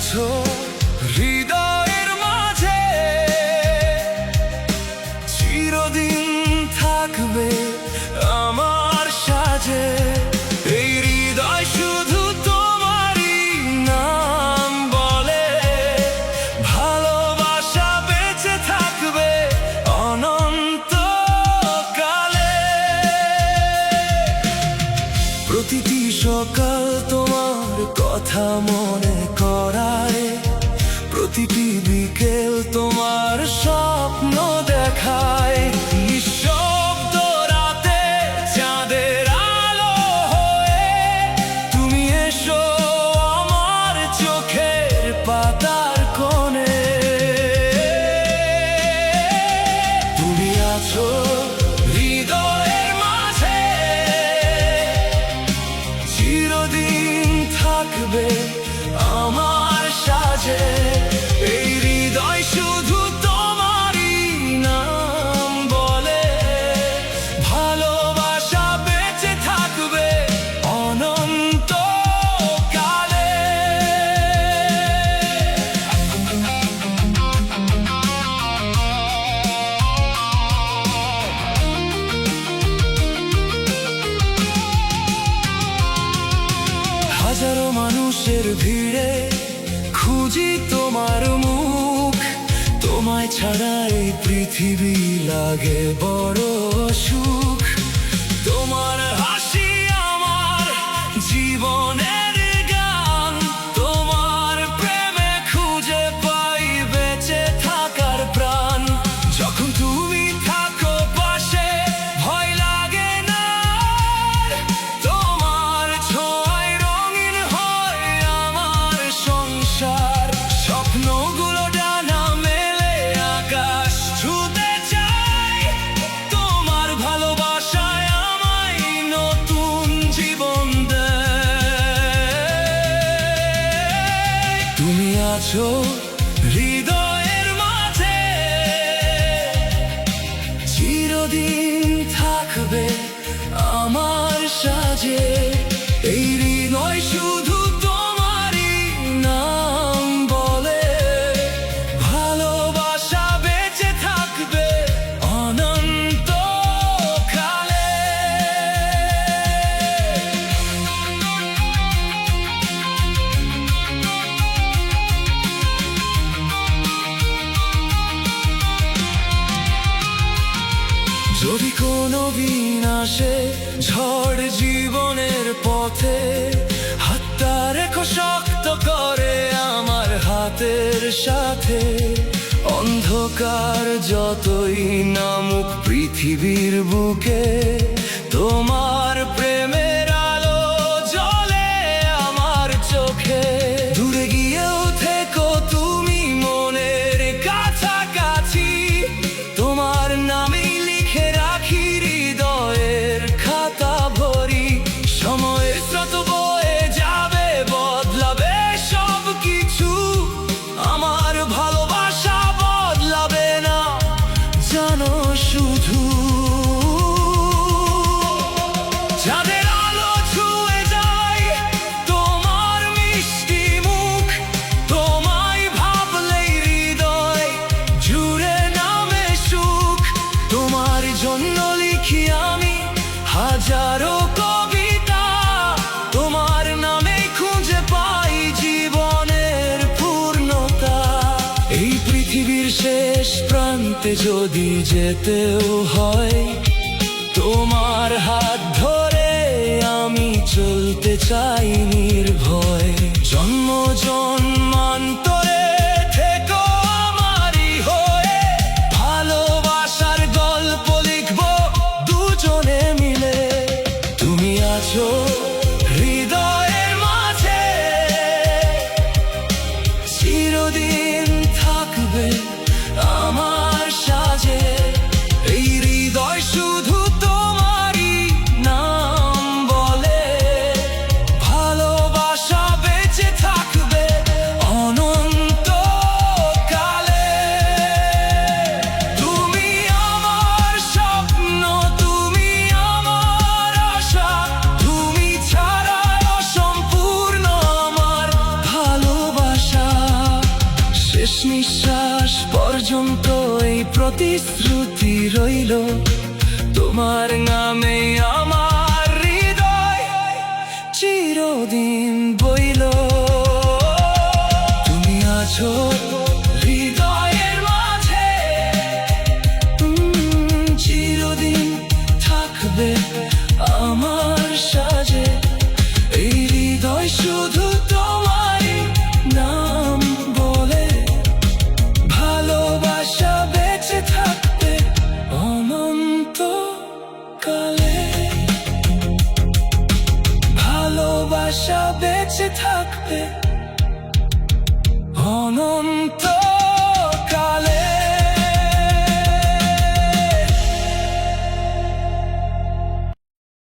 আছো হৃদয়ের মাঝে, চিরদিন থাকবে আমার সাজে। এই হৃদয় শুধু তোমারই নাম বলে, ভালোবাসা বেঁচে থাকবে অনন্তকালে। প্রতিটি সকাল তোমার কথা মনে করায়, প্রতিটি বিকেল তোমার স্বপ্ন দেখায়। নিঃশব্দ রাতে চাঁদের আলো হয়ে তুমি এসো আমার চোখের পাতার কোণে। তুমি আছো হৃদয়ের মাঝে, চিরদিন থাকবে আমার সাজে। এই হৃদয় শুধু তোমারই নাম বলে, ভালোবাসা বেঁচে থাকবে অনন্তকালে। হাজারো মানুষের ভিড়ে খুঁজি তোমার মুখ, তোমায় ছাড়া এই পৃথিবী লাগে বড় সুখ। তোমার হাসি আমার জীবনের গান, তোমার প্রেমে খুঁজে পাই বেঁচে থাকার প্রাণ। যখন তুমি থাকো পাশে ভয় লাগে না, তোমার ছোঁয়ায় রঙিন হয় আমার সংসার। স্বপ্নগুলো ডানা মেলে আকাশ ছুঁতে চাই, তোমার ভালোবাসায় আমায় নতুন জীবন দেয়। তুমি আছো হৃদয়ের মাঝে, চিরদিন থাকবে আমার সাজে। এই হৃদয় শুধু তোমারই নাম বলে, ভালোবাসা বেঁচে থাকবে অনন্তকালে। যদি কোনো বিনাশে ঝড় জীবনের পথে, হাতটা রেখো শক্ত করে আমার হাতের সাথে। অন্ধকার যতই নামুক পৃথিবীর বুকে, তোমার প্রেমের আলো জ্বলে আমার চোখে। দূরে গিয়েও থেকো তুমি মনের কাছাকাছি, তোমার নামে লিখে রাখি হৃদয়ের খাতা ভরি। সময়ের স্রোত বয়ে যাবে, বদলাবে সব কিছু, আমার ভালোবাসা বদলাবে না জানো শুধু। যাদের আলো ছুঁয়ে যায় তোমার মিষ্টি মুখ, তোমায় ভাবলেই হৃদয় জুড়ে নামে সুখ। তোমার জন্য লিখি আমি হাজারো কবিতা, তোমার নামে খুঁজে পাই জীবনের পূর্ণতা। এই পৃথিবীর শেষ প্রান্তে যদি যেতেও হয়, তোমার হাত ধরে আমি চলতে চাই নির্ভয়। জন্ম জন্মান্তরে থেকো আমারই হয়ে, ভালোবাসার গল্প লিখবো দুজনে মিলে। তুমি আছো হৃদয়ের মাঝে, চিরদিন থাকবে আমার সাজে। এই হৃদয় শুধু তোমারই নাম বলে, ভালোবাসা প্রতিশ্রুতি রইল তোমার নামে আমার হৃদয় চিরদিন বইল। তুমি আছো হৃদয়ের মাঝে, চিরদিন থাকবে আমার সাজে। এই হৃদয় শুধু তোমারই নাম বলে, ভালোবাসা বেঁচে থাকবে অনন্তকালে। ভালোবাসা বেঁচে থাকবে অনন্ত